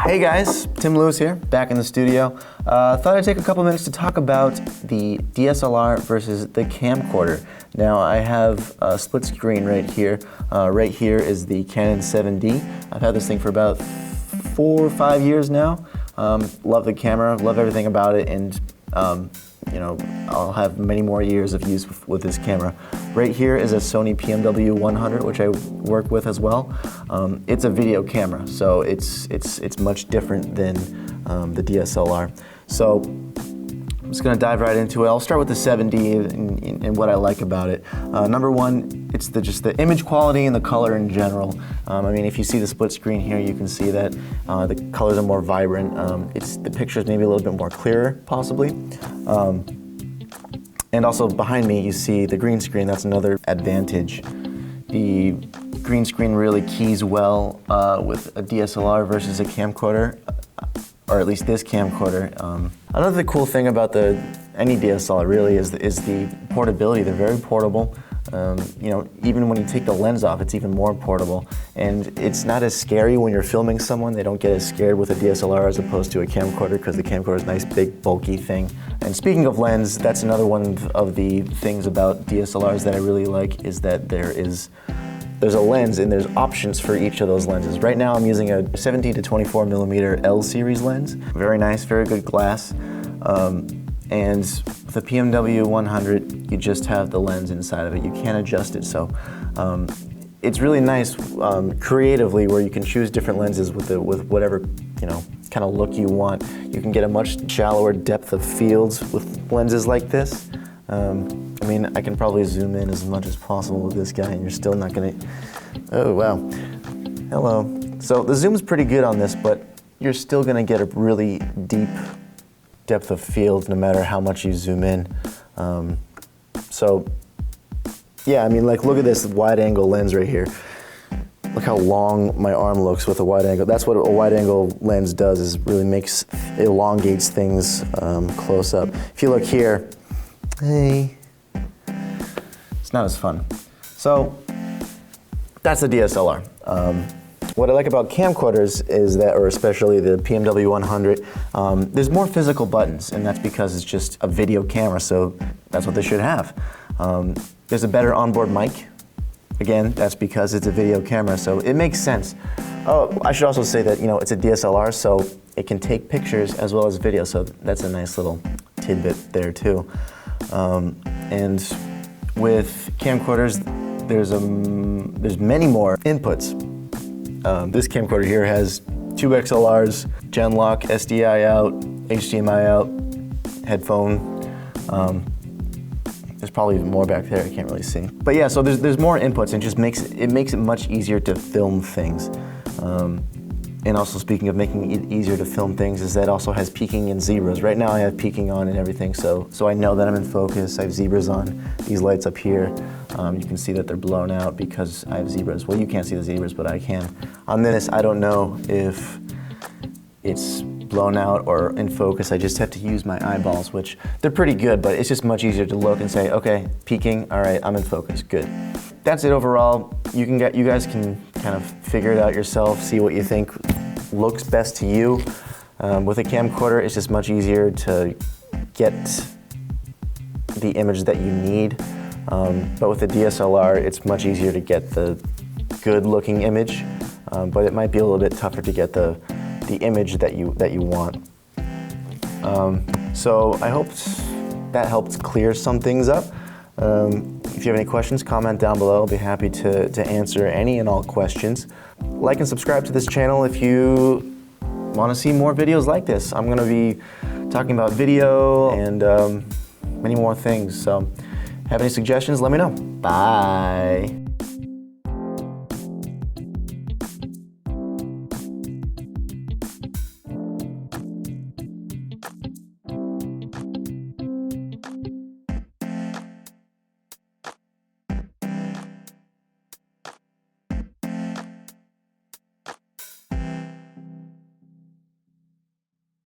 Hey guys, Tim Lewis here, back in the studio. Thought I'd take a couple minutes to talk about the DSLR versus the camcorder. Now I have a split screen right here. Right here is the Canon 7D. I've had this thing for about 4 or 5 years now. Love the camera, love everything about it, and you know, I'll have many more years of use with this camera. Right here is a Sony PMW-100, which I work with as well. It's a video camera, so it's much different than the DSLR. So I'm just gonna dive right into it. I'll start with the 7D and what I like about it. Number one, it's just the image quality and the color in general. I mean, if you see the split screen here, you can see that the colors are more vibrant. The picture is maybe a little bit more clearer, possibly. And also behind me, you see the green screen. That's another advantage. The green screen really keys well with a DSLR versus a camcorder, or at least this camcorder. Another cool thing about any DSLR really is the portability. They're very portable. You know, even when you take the lens off, it's even more portable. And it's not as scary when you're filming someone. They don't get as scared with a DSLR as opposed to a camcorder, because the camcorder is a nice, big, bulky thing. And speaking of lens, that's another one of the things about DSLRs that I really like, is that there's a lens and there's options for each of those lenses. Right now I'm using a 17 to 24 millimeter L series lens. Very nice, very good glass. And the PMW-100, you just have the lens inside of it. You can't adjust it, so it's really nice creatively, where you can choose different lenses with whatever kind of look you want. You can get a much shallower depth of fields with lenses like this. I mean, I can probably zoom in as much as possible with this guy, and you're still not gonna. Oh wow, hello. So the zoom's pretty good on this, but you're still gonna get a really deep depth of field no matter how much you zoom in. So yeah, I mean, like, look at this wide angle lens right here. Look how long my arm looks with a wide angle. That's what a wide angle lens does, is really elongates things close up. If you look here, hey, it's not as fun. So that's the DSLR. What I like about camcorders is that, or especially the PMW-100, there's more physical buttons, and that's because it's just a video camera, so that's what they should have. There's a better onboard mic. Again, that's because it's a video camera, so it makes sense. Oh, I should also say that, you know, it's a DSLR, so it can take pictures as well as video, so that's a nice little tidbit there too. And with camcorders, there's many more inputs. This camcorder here has 2 XLRs, gen lock, SDI out, HDMI out, headphone. There's probably even more back there, I can't really see. But yeah, so there's more inputs, and it just makes it much easier to film things. And also, speaking of making it easier to film things, is that also has peaking and zebras. Right now I have peaking on and everything, so I know that I'm in focus. I have zebras on. These lights up here, you can see that they're blown out because I have zebras. Well, you can't see the zebras, but I can. On this, I don't know if it's blown out or in focus. I just have to use my eyeballs, which they're pretty good, but it's just much easier to look and say, okay, peaking, all right, I'm in focus, good. That's it overall. You guys can kind of figure it out yourself, see what you think looks best to you. With a camcorder, it's just much easier to get the image that you need. But with the DSLR, it's much easier to get the good looking image, but it might be a little bit tougher to get the image that you want. So I hope that helped clear some things up. If you have any questions, comment down below. I'll be happy to answer any and all questions. Like and subscribe to this channel if you want to see more videos like this. I'm going to be talking about video and many more things. So have any suggestions, let me know. Bye.